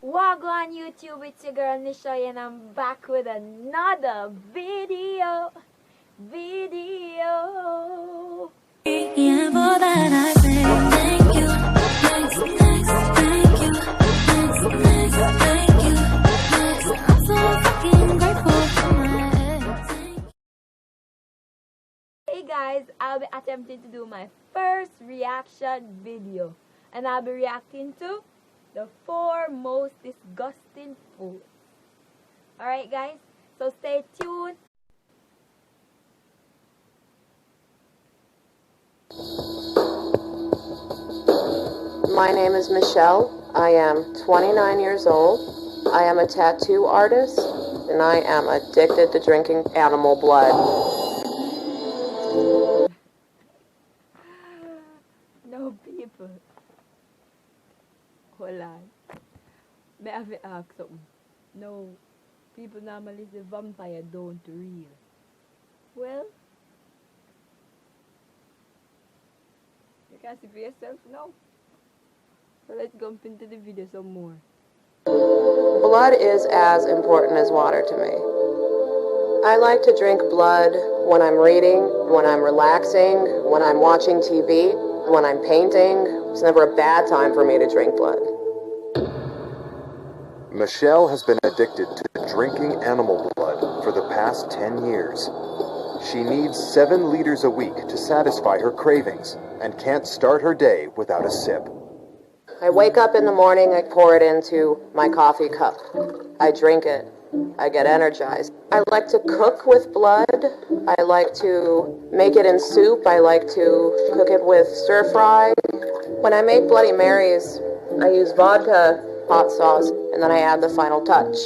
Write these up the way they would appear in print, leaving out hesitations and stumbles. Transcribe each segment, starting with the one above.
What go on YouTube, it's your girl Nisha and I'm back with another video. Yeah, for that I say thank you, thanks, thank you, thank you, I'm so fucking grateful for my Hey guys, I'll be attempting to do my first reaction video. And I'll be reacting to the 4 most disgusting foods. Alright guys, so stay tuned. My name is Michelle. I am 29 years old. I am a tattoo artist, and I am addicted to drinking animal blood. No people. Hold on. May I have to ask something? No, people normally say vampire don't real. Well, you can see for yourself now. So let's jump into the video some more. Blood is as important as water to me. I like to drink blood when I'm reading, when I'm relaxing, when I'm watching TV, when I'm painting. It's never a bad time for me to drink blood. Michelle has been addicted to drinking animal blood for the past 10 years. She needs 7 liters a week to satisfy her cravings and can't start her day without a sip. I wake up in the morning, I pour it into my coffee cup. I drink it. I get energized. I like to cook with blood. I like to make it in soup. I like to cook it with stir fry. When I make Bloody Marys, I use vodka, hot sauce, and then I add the final touch.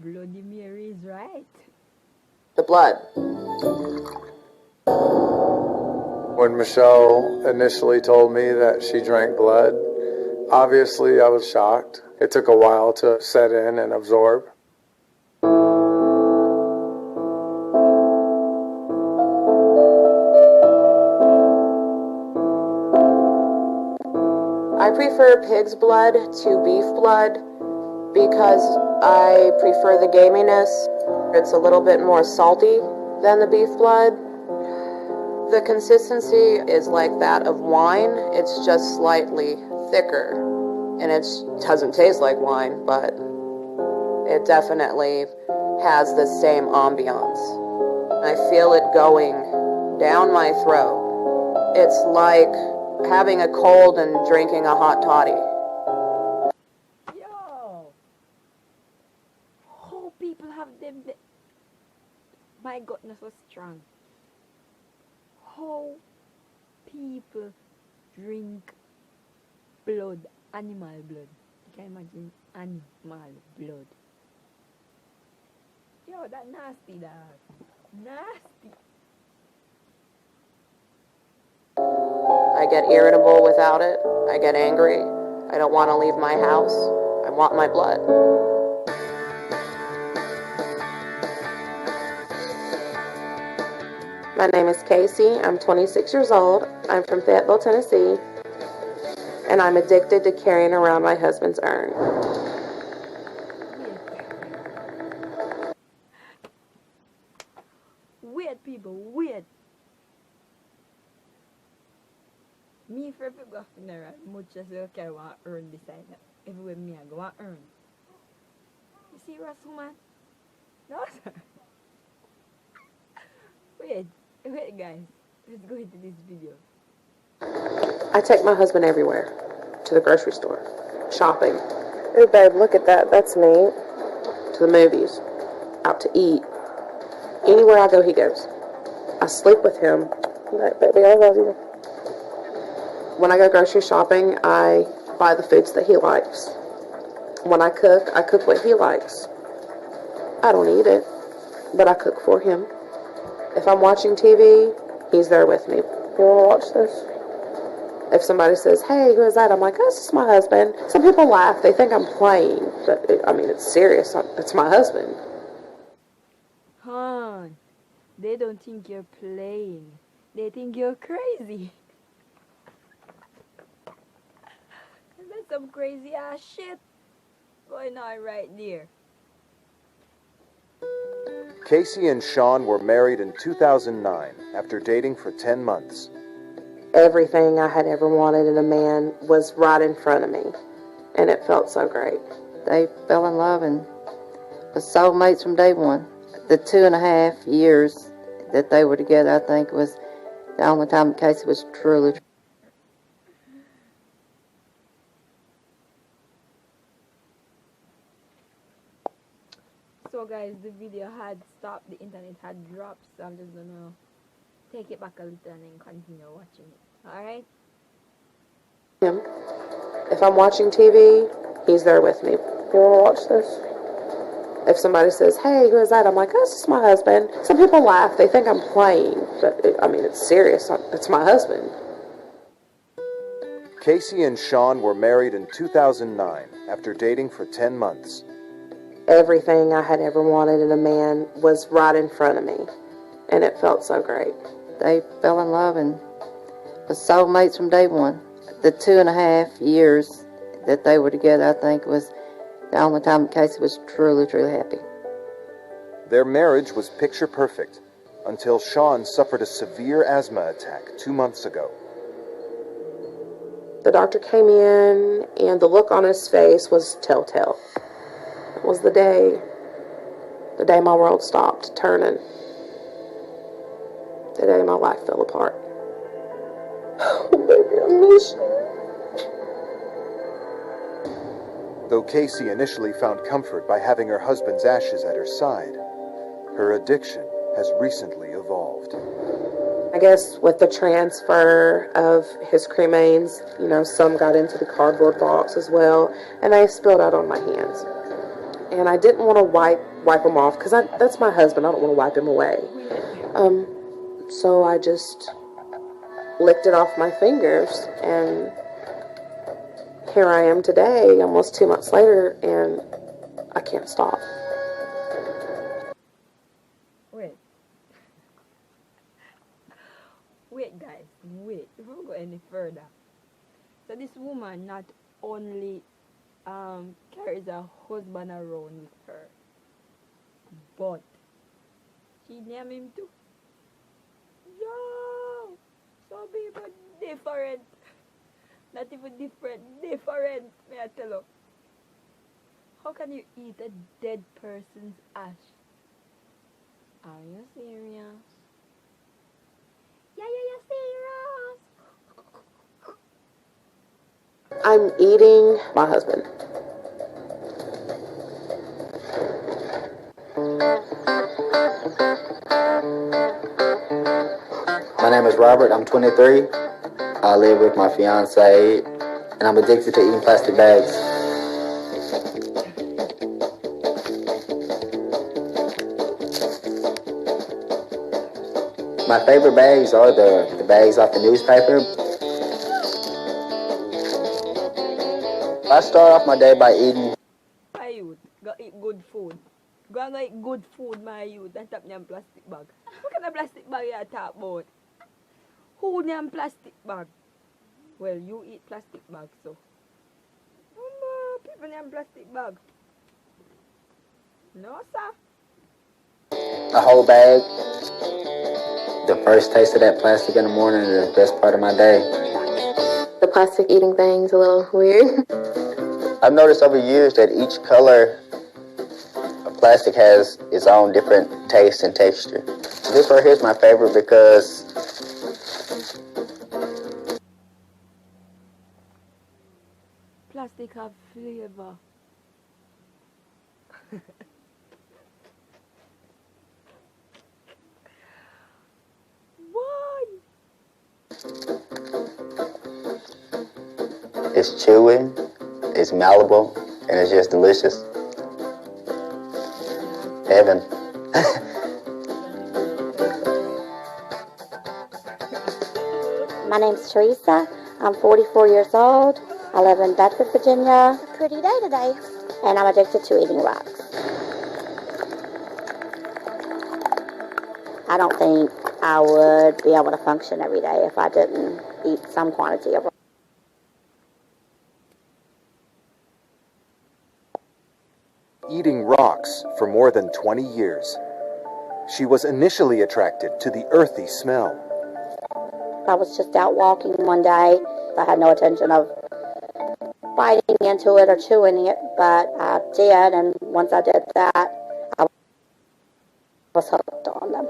Bloody Mary is right. The blood. When Michelle initially told me that she drank blood, obviously I was shocked. It took a while to set in and absorb. I prefer pig's blood to beef blood because I prefer the gaminess. It's a little bit more salty than the beef blood. The consistency is like that of wine. It's just slightly thicker. And it doesn't taste like wine, but it definitely has the same ambiance. I feel it going down my throat. It's like having a cold and drinking a hot toddy. Yo! How people have them? My goodness, so strong. How people drink blood, animal blood. You can imagine animal blood. Yo, that nasty, dog. Nasty. I get irritable without it. I get angry. I don't want to leave my house. I want my blood. My name is Casey. I'm 26 years old. I'm from Fayetteville, Tennessee. And I'm addicted to carrying around my husband's urn. Weird people, weird. Me for people go funeral, much as you carry one urn beside them. Everywhere me I go, one urn. You serious, woman? No, sir. Wait, guys. Let's go into this video. I take my husband everywhere. To the grocery store. Shopping. Ooh, babe, look at that. That's neat. To the movies. Out to eat. Anywhere I go, he goes. I sleep with him. Like, baby, I love you. When I go grocery shopping, I buy the foods that he likes. When I cook what he likes. I don't eat it, but I cook for him. If I'm watching TV, he's there with me. You want to watch this? If somebody says, hey, who is that? I'm like, oh, this is my husband. Some people laugh. They think I'm playing. But, it's serious. It's my husband. Hon, they don't think you're playing. They think you're crazy. some crazy ass shit going on right there. Casey and Sean were married in 2009 after dating for 10 months. Everything I had ever wanted in a man was right in front of me, and it felt so great. They fell in love and was soulmates from day one. The 2.5 years that they were together, I think, was the only time Casey was truly. So guys, the video had stopped, the internet had dropped, so I'm just gonna take it back a little and then continue watching it. Alright? Him. If I'm watching TV, he's there with me. You want to watch this? If somebody says, hey, who is that? I'm like, oh, this is my husband. Some people laugh. They think I'm playing. But, it's serious. It's my husband. Casey and Sean were married in 2009 after dating for 10 months. Everything I had ever wanted in a man was right in front of me. And it felt so great. They fell in love and was soulmates from day one. The 2.5 years that they were together, I think, was the only time Casey was truly, truly happy. Their marriage was picture perfect until Sean suffered a severe asthma attack 2 months ago. The doctor came in, and the look on his face was telltale. It was the day my world stopped turning. The day my life fell apart. Oh, baby, I miss you. Though Casey initially found comfort by having her husband's ashes at her side, her addiction has recently evolved. I guess with the transfer of his cremains, some got into the cardboard box as well, and they spilled out on my hands. And I didn't want to wipe them off, because that's my husband. I don't want to wipe him away. So I just licked it off my fingers, and here I am today, almost 2 months later, and I can't stop. Wait guys, wait, before we go any further. So this woman not only carries her husband around with her, but she named him too. Yo! So people different. Not even different, different, may I tell you. How can you eat a dead person's ash? Are you serious? Yeah, you're serious. I'm eating my husband. My name is Robert. I'm 23. I live with my fiance, and I'm addicted to eating plastic bags. My favorite bags are the bags off the newspaper. I start off my day by eating. My youth, go eat good food. Go and eat good food, my youth, and tap your plastic bag. What kind of plastic bag you talk about? Who name plastic bag? Well, you eat plastic bag, so. People name plastic bag. No, sir. A whole bag. The first taste of that plastic in the morning is the best part of my day. The plastic eating thing's a little weird. I've noticed over years that each color of plastic has its own different taste and texture. This right here is my favorite because Plastic have flavor. Why? it's chewy, it's malleable, and it's just delicious. Heaven. My name's Teresa. I'm 44 years old. I live in Bedford, Virginia. A pretty day today. And I'm addicted to eating rocks. I don't think I would be able to function every day if I didn't eat some quantity of rocks. rocks for more than 20 years. She was initially attracted to the earthy smell. I was just out walking one day. I had no intention of biting into it or chewing it, but I did, and once I did that, I was hooked on them.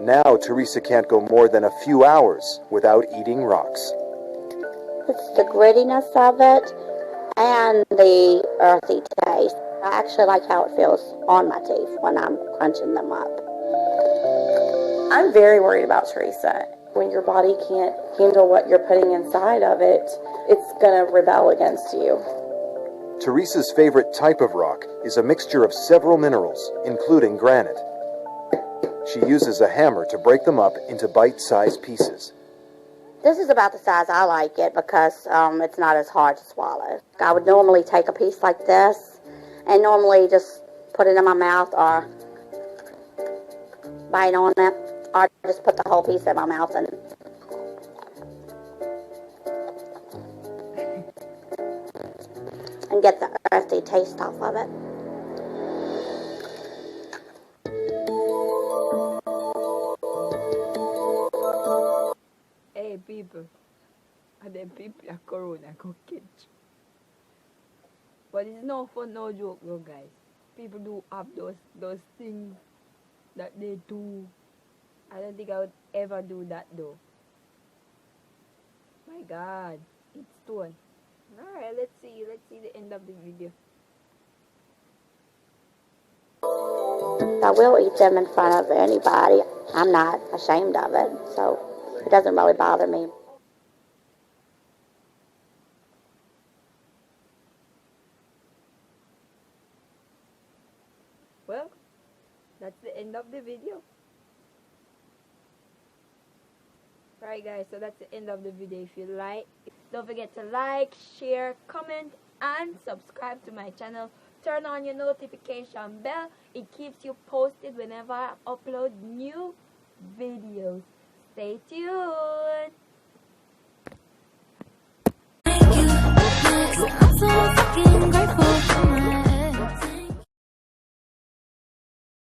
Now Teresa can't go more than a few hours without eating rocks. It's the grittiness of it and the earthy taste. I actually like how it feels on my teeth when I'm crunching them up. I'm very worried about Teresa. When your body can't handle what you're putting inside of it, it's going to rebel against you. Teresa's favorite type of rock is a mixture of several minerals, including granite. She uses a hammer to break them up into bite-sized pieces. This is about the size I like it because it's not as hard to swallow. I would normally take a piece like this and normally just put it in my mouth or bite on it, or just put the whole piece in my mouth and get the earthy taste off of it. Hey people, and then people are corona go catch. But it's no fun, no joke though, guys. People do have those things that they do. I don't think I would ever do that though. My God, it's stone. Alright, let's see the end of the video. I will eat them in front of anybody. I'm not ashamed of it, so it doesn't really bother me. Well, that's the end of the video. Alright guys, so that's the end of the video. If you like, don't forget to like, share, comment, and subscribe to my channel. Turn on your notification bell. It keeps you posted whenever I upload new videos. Stay tuned.